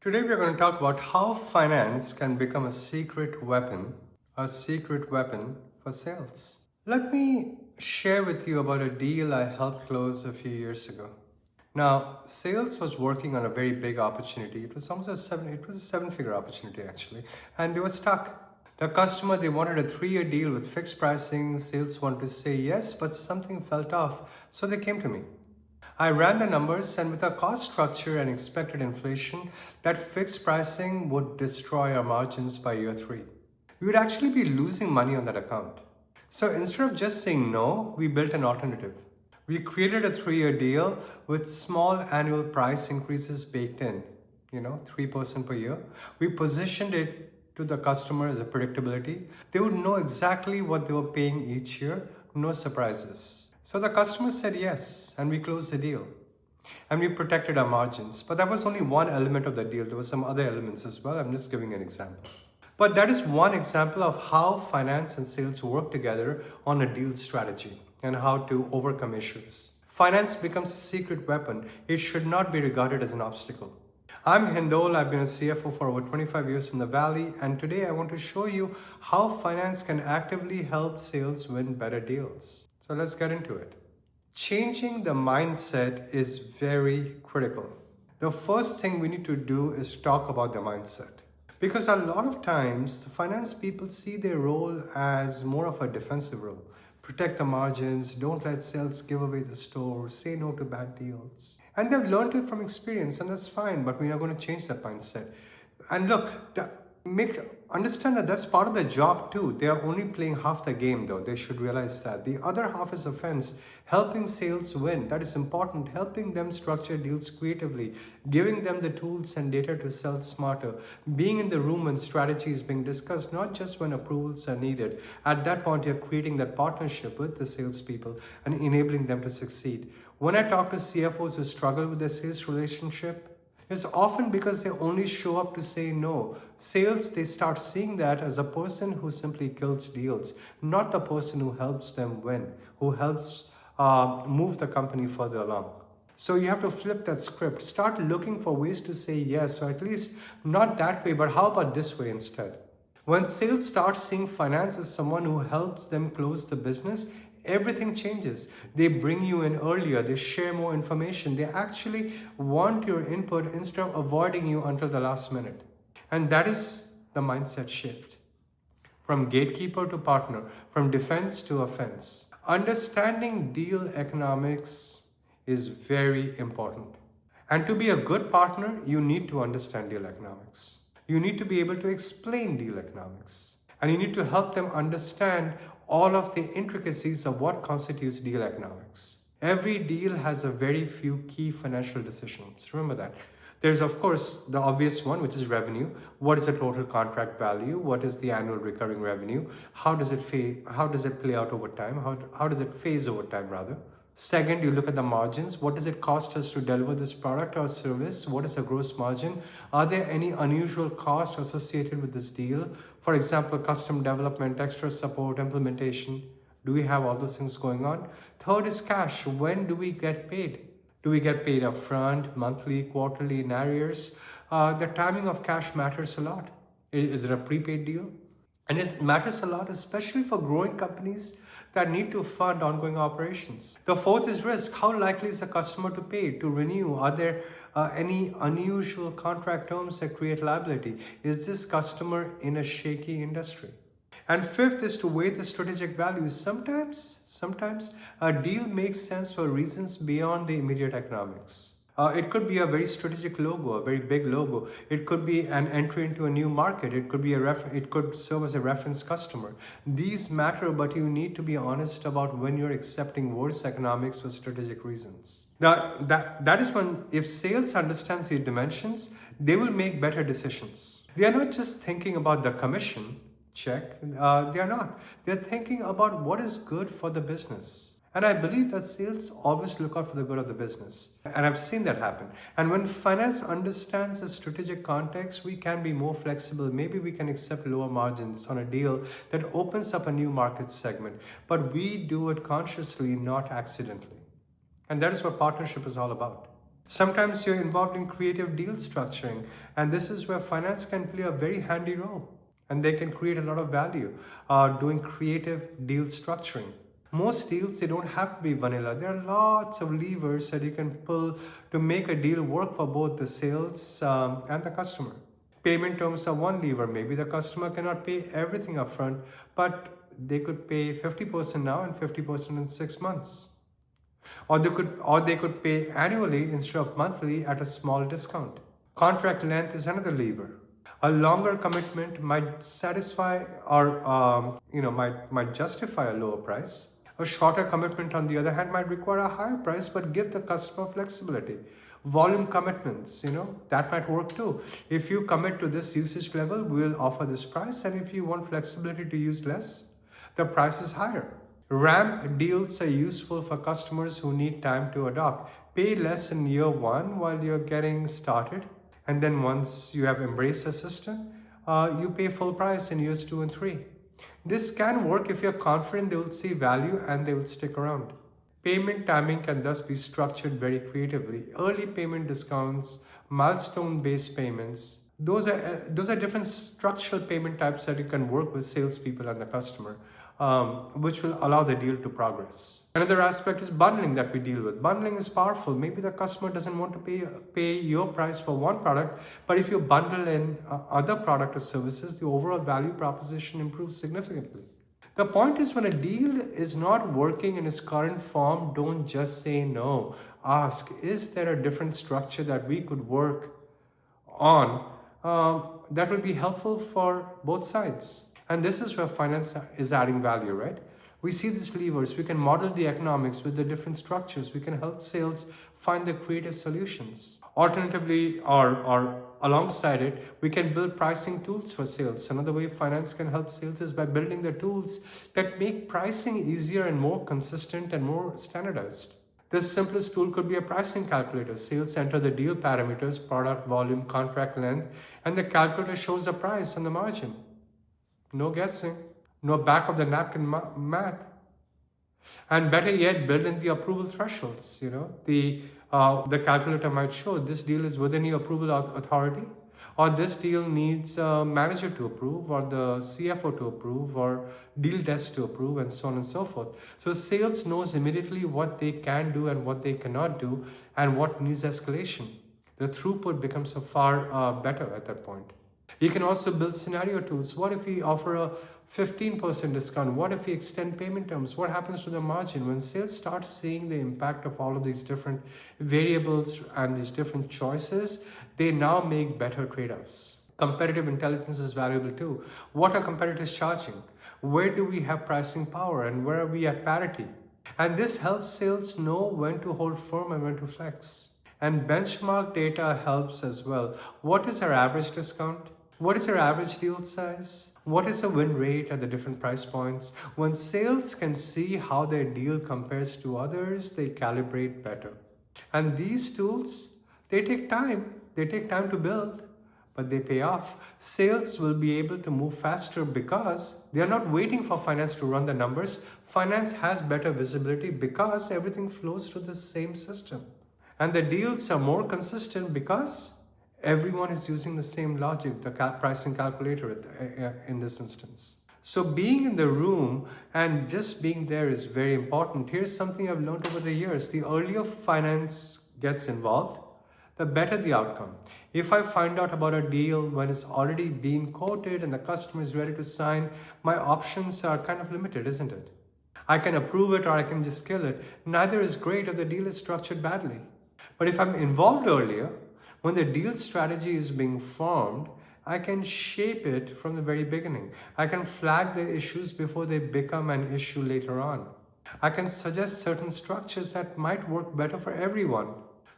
Today we are going to talk about how finance can become a secret weapon for sales. Let me share with you about a deal I helped close a few years ago. Now, sales was working on a very big opportunity. It was a seven-figure opportunity actually, and they were stuck. The customer, they wanted a 3-year deal with fixed pricing. Sales wanted to say yes, but something felt off, so they came to me. I ran the numbers, and with our cost structure and expected inflation, that fixed pricing would destroy our margins by year 3. We would actually be losing money on that account. So instead of just saying no, we built an alternative. We created a 3-year deal with small annual price increases baked in, 3% per year. We positioned it to the customer as a predictability. They would know exactly what they were paying each year, no surprises. So the customer said yes, and we closed the deal. And we protected our margins. But that was only one element of the deal. There were some other elements as well. I'm just giving an example. But that is one example of how finance and sales work together on a deal strategy and how to overcome issues. Finance becomes a secret weapon. It should not be regarded as an obstacle. I'm Hindol. I've been a CFO for over 25 years in the Valley, and today I want to show you how finance can actively help sales win better deals. So let's get into it. Changing the mindset is very critical. The first thing we need to do is talk about the mindset. Because a lot of times, finance people see their role as more of a defensive role. Protect the margins, don't let sales give away the store, say no to bad deals. And they've learned it from experience, and that's fine, but we are going to change that mindset. And look, understand that that's part of their job too. They are only playing half the game though. They should realize that. The other half is offense, helping sales win. That is important. Helping them structure deals creatively, giving them the tools and data to sell smarter, being in the room when strategy is being discussed, not just when approvals are needed. At that point, you're creating that partnership with the salespeople and enabling them to succeed. When I talk to CFOs who struggle with their sales relationship, it's often because they only show up to say no. Sales, they start seeing that as a person who simply kills deals, not the person who helps them win, who helps move the company further along. So you have to flip that script. Start looking for ways to say yes, or at least not that way, but how about this way instead? When sales start seeing finance as someone who helps them close the business, everything changes. They bring you in earlier, they share more information, they actually want your input instead of avoiding you until the last minute. And that is the mindset shift. From gatekeeper to partner, from defense to offense. Understanding deal economics is very important. And to be a good partner, you need to understand deal economics. You need to be able to explain deal economics. And you need to help them understand all of the intricacies of what constitutes deal economics. Every deal has a very few key financial decisions. Remember that. There's, of course, the obvious one, which is revenue. What is the total contract value? What is the annual recurring revenue? How does it play out over time? How does it phase over time, rather? Second, you look at the margins. What does it cost us to deliver this product or service? What is the gross margin? Are there any unusual costs associated with this deal? For example, custom development, extra support, implementation. Do we have all those things going on? Third is cash. When do we get paid? Do we get paid upfront, monthly, quarterly, in arrears? The timing of cash matters a lot. Is it a prepaid deal? And it matters a lot, especially for growing companies that need to fund ongoing operations. The fourth is risk. How likely is a customer to pay, to renew? Are there any unusual contract terms that create liability? Is this customer in a shaky industry? And fifth is to weigh the strategic values. Sometimes a deal makes sense for reasons beyond the immediate economics. It could be a very strategic logo, a very big logo. It could be an entry into a new market. It could serve as a reference customer. These matter, but you need to be honest about when you're accepting worse economics for strategic reasons. That is when, if sales understands these dimensions, they will make better decisions. They are not just thinking about the commission check. They are not. They're thinking about what is good for the business. And I believe that sales always look out for the good of the business. And I've seen that happen. And when finance understands the strategic context, we can be more flexible. Maybe we can accept lower margins on a deal that opens up a new market segment. But we do it consciously, not accidentally. And that is what partnership is all about. Sometimes you're involved in creative deal structuring, and this is where finance can play a very handy role, and they can create a lot of value doing creative deal structuring. Most deals, they don't have to be vanilla. There are lots of levers that you can pull to make a deal work for both the sales and the customer. Payment terms are one lever. Maybe the customer cannot pay everything upfront, but they could pay 50% now and 50% in 6 months. Or they could pay annually instead of monthly at a small discount. Contract length is another lever. A longer commitment might satisfy or might justify a lower price. A shorter commitment, on the other hand, might require a higher price but give the customer flexibility. Volume commitments, that might work too. If you commit to this usage level, we will offer this price, and if you want flexibility to use less, the price is higher. Ramp deals are useful for customers who need time to adopt. Pay less in year one while you're getting started, and then once you have embraced the system, you pay full price in years 2 and 3. This can work if you're confident they will see value and they will stick around. Payment timing can thus be structured very creatively. Early payment discounts, milestone-based payments, those are different structural payment types that you can work with salespeople and the customer, which will allow the deal to progress. Another aspect is bundling that we deal with. Bundling is powerful. Maybe the customer doesn't want to pay your price for one product, but if you bundle in other product or services, the overall value proposition improves significantly. The point is, when a deal is not working in its current form, don't just say no. Ask, is there a different structure that we could work on that will be helpful for both sides? And this is where finance is adding value, right? We see these levers. We can model the economics with the different structures. We can help sales find the creative solutions. Alternatively, or alongside it, we can build pricing tools for sales. Another way finance can help sales is by building the tools that make pricing easier and more consistent and more standardized. The simplest tool could be a pricing calculator. Sales enter the deal parameters, product, volume, contract length, and the calculator shows the price and the margin. No guessing, no back of the napkin math. And better yet, build in the approval thresholds. The calculator might show this deal is within your approval authority, or this deal needs a manager to approve, or the CFO to approve, or deal desk to approve, and so on and so forth. So sales knows immediately what they can do and what they cannot do, and what needs escalation. The throughput becomes far better at that point. You can also build scenario tools. What if we offer a 15% discount? What if we extend payment terms? What happens to the margin? When sales starts seeing the impact of all of these different variables and these different choices, they now make better trade-offs. Competitive intelligence is valuable too. What are competitors charging? Where do we have pricing power, and where are we at parity? And this helps sales know when to hold firm and when to flex. And benchmark data helps as well. What is our average discount? What is our average deal size? What is the win rate at the different price points? When sales can see how their deal compares to others, they calibrate better. And these tools, they take time. They take time to build, but they pay off. Sales will be able to move faster because they are not waiting for finance to run the numbers. Finance has better visibility because everything flows through the same system. And the deals are more consistent because everyone is using the same logic, the pricing calculator in this instance. So being in the room and just being there is very important. Here's something I've learned over the years. The earlier finance gets involved, the better the outcome. If I find out about a deal when it's already been quoted and the customer is ready to sign, my options are kind of limited, isn't it? I can approve it or I can just kill it. Neither is great if the deal is structured badly. But if I'm involved earlier, when the deal strategy is being formed, I can shape it from the very beginning. I can flag the issues before they become an issue later on. I can suggest certain structures that might work better for everyone.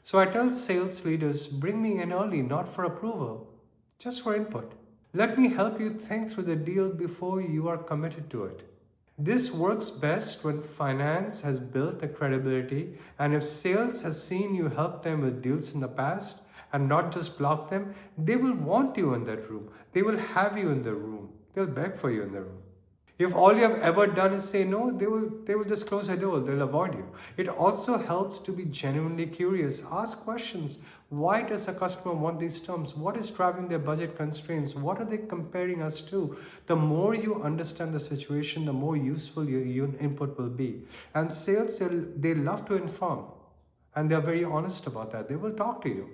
So I tell sales leaders, bring me in early, not for approval, just for input. Let me help you think through the deal before you are committed to it. This works best when finance has built the credibility, and if sales has seen you help them with deals in the past and not just block them, they will want you in that room. They will have you in the room. They'll beg for you in the room. If all you have ever done is say no, they will just close the door, they'll avoid you. It also helps to be genuinely curious. Ask questions. Why does a customer want these terms? What is driving their budget constraints? What are they comparing us to? The more you understand the situation, the more useful your input will be. And sales, they love to inform. And they're very honest about that. They will talk to you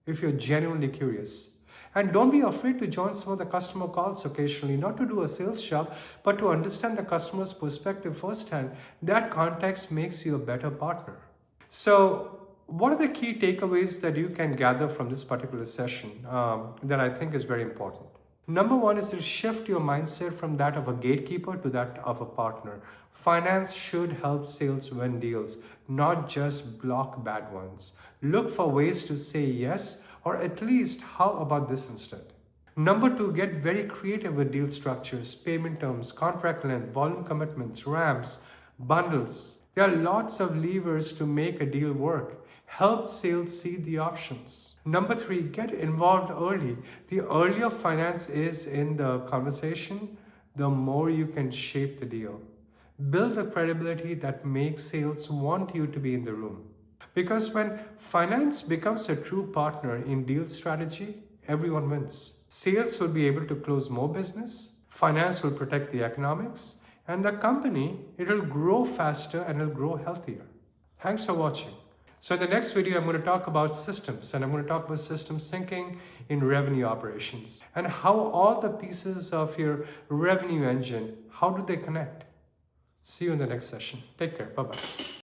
if you're genuinely curious. And don't be afraid to join some of the customer calls occasionally, not to do a sales job, but to understand the customer's perspective firsthand. That context makes you a better partner. So, what are the key takeaways that you can gather from this particular session that I think is very important? Number one is to shift your mindset from that of a gatekeeper to that of a partner. Finance should help sales win deals, not just block bad ones. Look for ways to say yes, or at least how about this instead. Number two, get very creative with deal structures, payment terms, contract length, volume commitments, ramps, bundles. There are lots of levers to make a deal work. Help sales see the options. Number three, get involved early. The earlier finance is in the conversation, the more you can shape the deal. Build the credibility that makes sales want you to be in the room. Because when finance becomes a true partner in deal strategy, everyone wins. Sales will be able to close more business, finance will protect the economics, and the company, it'll grow faster and it'll grow healthier. Thanks for watching. So in the next video, I'm going to talk about systems, and I'm going to talk about systems thinking in revenue operations and how all the pieces of your revenue engine, how do they connect? See you in the next session. Take care. Bye-bye.